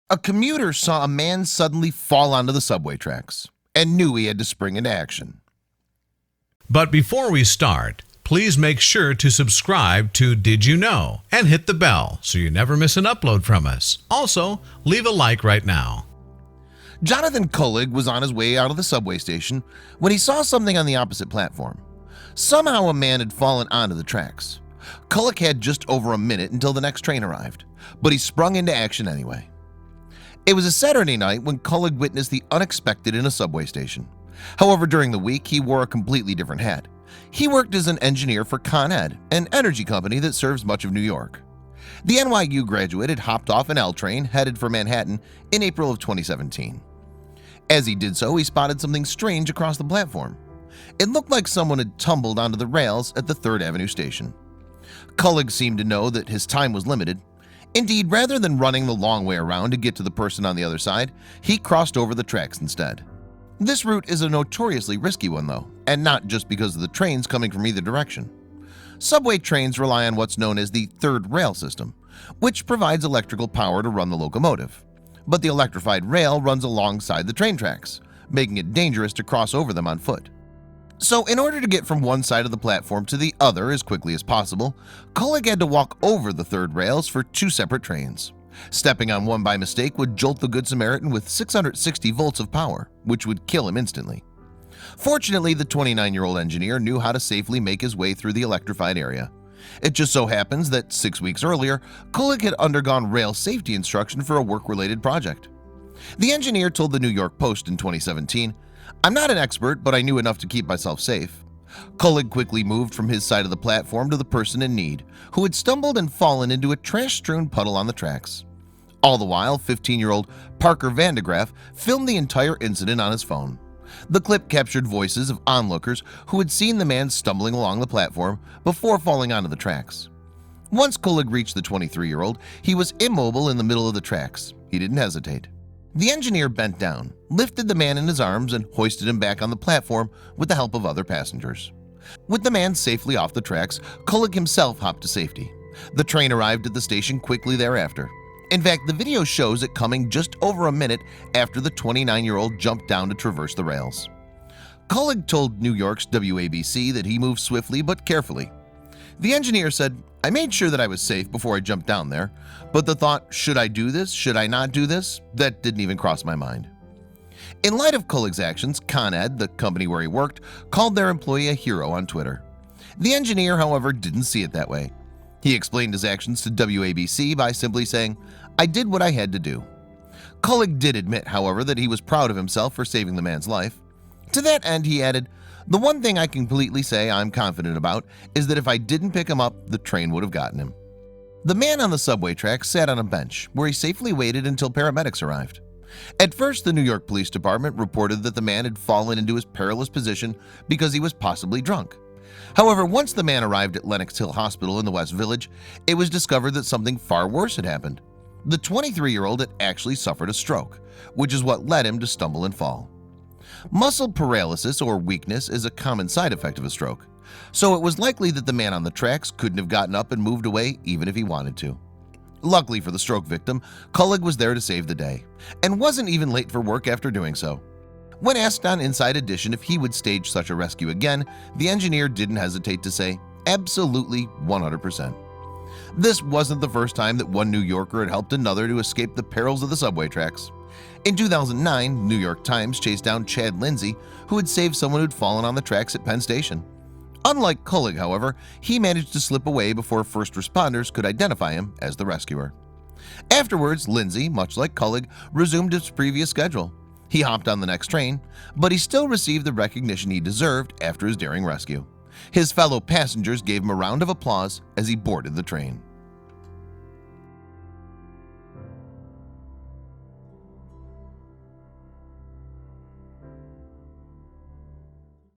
A commuter saw a man suddenly fall onto the subway tracks and knew he had to spring into action. But before we start, please make sure to subscribe to Did You Know and hit the bell so you never miss an upload from us. Also, leave a like right now. Jonathan Kullig was on his way out of the subway station when he saw something on the opposite platform. Somehow a man had fallen onto the tracks. Kullig had just over a minute until the next train arrived, but he sprung into action anyway. It was a Saturday night when Kullig witnessed the unexpected in a subway station. However, during the week he wore a completely different hat. He worked as an engineer for Con Ed, an energy company that serves much of New York. The NYU graduate had hopped off an L train headed for Manhattan in April of 2017. As he did so, he spotted something strange across the platform. It looked like someone had tumbled onto the rails at the 3rd Avenue station. Kullig seemed to know that his time was limited. Indeed, rather than running the long way around to get to the person on the other side, he crossed over the tracks instead. This route is a notoriously risky one though, and not just because of the trains coming from either direction. Subway trains rely on what's known as the third rail system, which provides electrical power to run the locomotive. But the electrified rail runs alongside the train tracks, making it dangerous to cross over them on foot. So in order to get from one side of the platform to the other as quickly as possible, Kullig had to walk over the third rails for 2 separate trains. Stepping on one by mistake would jolt the Good Samaritan with 660 volts of power, which would kill him instantly. Fortunately, the 29-year-old engineer knew how to safely make his way through the electrified area. It just so happens that 6 weeks earlier, Kullig had undergone rail safety instruction for a work-related project. The engineer told the New York Post in 2017, "I'm not an expert, but I knew enough to keep myself safe." Kullig quickly moved from his side of the platform to the person in need, who had stumbled and fallen into a trash-strewn puddle on the tracks. All the while, 15-year-old Parker Vandegraff filmed the entire incident on his phone. The clip captured voices of onlookers who had seen the man stumbling along the platform before falling onto the tracks. Once Kullig reached the 23-year-old, he was immobile in the middle of the tracks. He didn't hesitate. The engineer bent down, lifted the man in his arms, and hoisted him back on the platform with the help of other passengers. With the man safely off the tracks, Kullig himself hopped to safety. The train arrived at the station quickly thereafter. In fact, the video shows it coming just over a minute after the 29-year-old jumped down to traverse the rails. Kullig told New York's WABC that he moved swiftly but carefully. The engineer said, "I made sure that I was safe before I jumped down there, but the thought, should I do this, should I not do this, that didn't even cross my mind." In light of Kullig's actions, Con Ed, the company where he worked, called their employee a hero on Twitter. The engineer, however, didn't see it that way. He explained his actions to WABC by simply saying, "I did what I had to do." Kullig did admit, however, that he was proud of himself for saving the man's life. To that end, he added, "The one thing I can completely say I'm confident about is that if I didn't pick him up, the train would have gotten him." The man on the subway track sat on a bench where he safely waited until paramedics arrived. At first, the New York Police Department reported that the man had fallen into his perilous position because he was possibly drunk. However, once the man arrived at Lenox Hill Hospital in the West Village, it was discovered that something far worse had happened. The 23-year-old had actually suffered a stroke, which is what led him to stumble and fall. Muscle paralysis or weakness is a common side effect of a stroke, so it was likely that the man on the tracks couldn't have gotten up and moved away even if he wanted to. Luckily for the stroke victim, Kullig was there to save the day, and wasn't even late for work after doing so. When asked on Inside Edition if he would stage such a rescue again, the engineer didn't hesitate to say, "Absolutely, 100%. This wasn't the first time that one New Yorker had helped another to escape the perils of the subway tracks. In 2009, New York Times chased down Chad Lindsay, who had saved someone who'd fallen on the tracks at Penn Station. Unlike Kullig, however, he managed to slip away before first responders could identify him as the rescuer. Afterwards, Lindsay, much like Kullig, resumed his previous schedule. He hopped on the next train, but he still received the recognition he deserved after his daring rescue. His fellow passengers gave him a round of applause as he boarded the train.